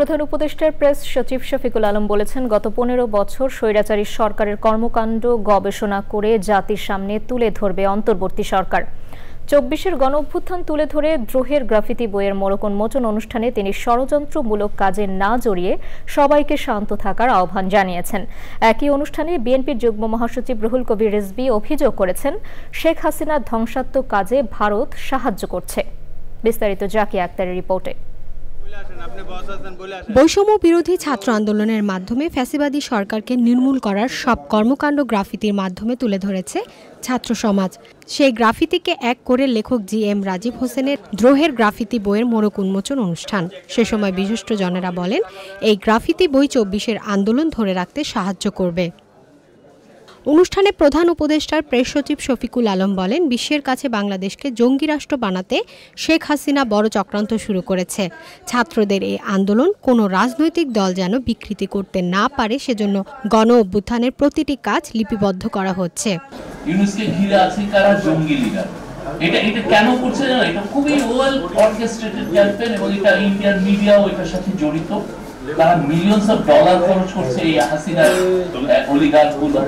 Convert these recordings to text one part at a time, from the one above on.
প্রধান উপদেষ্টার প্রেস সচিব শফিকুল আলম বলেছেন, গত 15 বছর স্বৈরাচারী সরকারের কর্মকাণ্ড গবেষণা করে জাতির সামনে তুলে ধরবে অন্তর্বর্তী সরকার। 24-এর গণঅভ্যুত্থান তুলে ধরে দ্রোহের গ্রাফিতি বইয়ের মোড়ক উন্মোচন অনুষ্ঠানে তিনি ষড়যন্ত্রমূলক কাজে না জড়িয়ে সবাইকে শান্ত থাকার আহ্বান জানিয়েছেন। একই অনুষ্ঠানে বিএনপির যুগ্ম মহাসচিব রুহুল কবির রিজভী অভিযোগ করেছেন, শেখ হাসিনার ধ্বংসাত্মক কাজে ভারত সাহায্য করছে। বিস্তারিত জাকিয়া আক্তারের রিপোর্টে। বৈষম্য বিরোধী ছাত্র আন্দোলনের মাধ্যমে ফ্যাসিবাদী সরকারকে নির্মূল করার সব কর্মকাণ্ড গ্রাফিতির মাধ্যমে তুলে ধরেছে ছাত্র সমাজ। সেই গ্রাফিতিকে এক করে লেখক GM রাজীব হোসেনের দ্রোহের গ্রাফিতি বইয়ের মোড়ক উন্মোচন অনুষ্ঠান। সে সময় বিশিষ্টজনেরা বলেন, এই গ্রাফিতি বই 24-এর আন্দোলন ধরে রাখতে সাহায্য করবে। অনুষ্ঠানে প্রধান উপদেষ্টার প্রেস সচিব শফিকুল আলম বলেন, বিশ্বের কাছে বাংলাদেশকে জঙ্গি রাষ্ট্র বানাতে শেখ হাসিনা বড় চক্রান্ত শুরু করেছে। ছাত্রদের এই আন্দোলন কোনো রাজনৈতিক দল যেন বিকৃতি করতে না পারে, সেজন্য গণ অভ্যুত্থানের প্রতিটি কাজ লিপিবদ্ধ করা হচ্ছে। ইউনুসকে ঘিরে আছে কারা? জঙ্গি লিডার। এটা কেন করছে জানো? এটা খুবই ওয়েল অর্কেস্ট্রেটেড ক্যাম্পেইন এবং এটা ইন্ডিয়ান মিডিয়াও এটার সাথে জড়িত। তারা মিলিয়নস অফ ডলার খরচ করছে এই হাসিনার অলিগার্কগুলো।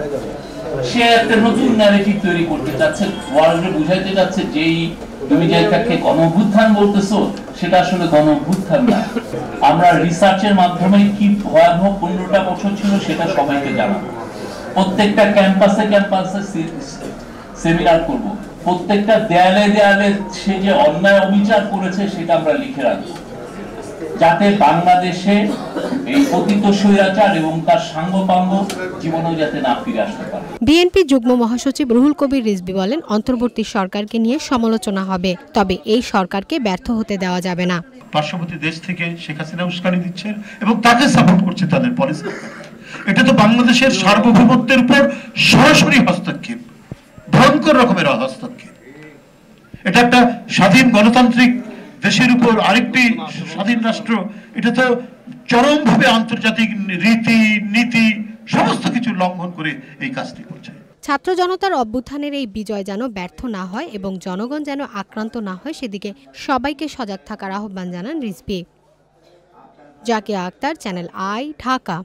সে একটা নতুন ন্যারেটিভ তৈরি করতে চাচ্ছে, ওয়ার্ল্ডে বুঝাইতে চাচ্ছে যে তুমি যে এটাকে গণঅভ্যুত্থান বলতেছো সেটা আসলে গণঅভ্যুত্থান না। আমরা রিসার্চের মাধ্যমে কি ভয়াবহ 15টা বছর ছিল সেটা সবাইকে জানাবো। প্রত্যেকটা ক্যাম্পাসে সেমিনার করব, প্রত্যেকটা দেয়ালে সে যে অন্যায় অবিচার করেছে সেটা আমরা লিখে রাখবো, যাতে বাংলাদেশে এই পতিত স্বৈরাচার এবং তার সাঙ্গপাঙ্গ জীবনেও যাতে না ফিরে আসতে পারে। বিএনপি যুগ্ম মহাসচিব রুহুল কবির রিজভী বলেন, অন্তর্বর্তী সরকারকে নিয়ে সমালোচনা হবে, তবে এই সরকারকে ব্যর্থ হতে দেওয়া যাবে না। পার্শ্ববর্তী দেশ থেকে শেখ হাসিনা উস্কানি দিচ্ছে এবং তাকে সাপোর্ট করছে তাদের পলিসি। এটা তো বাংলাদেশের সার্বভৌমত্বের উপর সরাসরি হস্তক্ষেপ, ভয়ঙ্কর রকমের হস্তক্ষেপ। এটা একটা স্বাধীন গণতান্ত্রিক দেশের উপর আরেকটি স্বাধীন রাষ্ট্র, এটা তো চরমভাবে আন্তর্জাতিক রীতি নীতি সমস্ত কিছু লঙ্ঘন করে এই কাজটি করছে। ছাত্র জনতার অভ্যুত্থানের এই বিজয় যেন ব্যর্থ না হয় এবং জনগণ যেন আক্রান্ত না হয়, সেদিকে সবাইকে সজাগ থাকার আহ্বান জানান রিজভী। Zakia Akter, Channel I, Dhaka.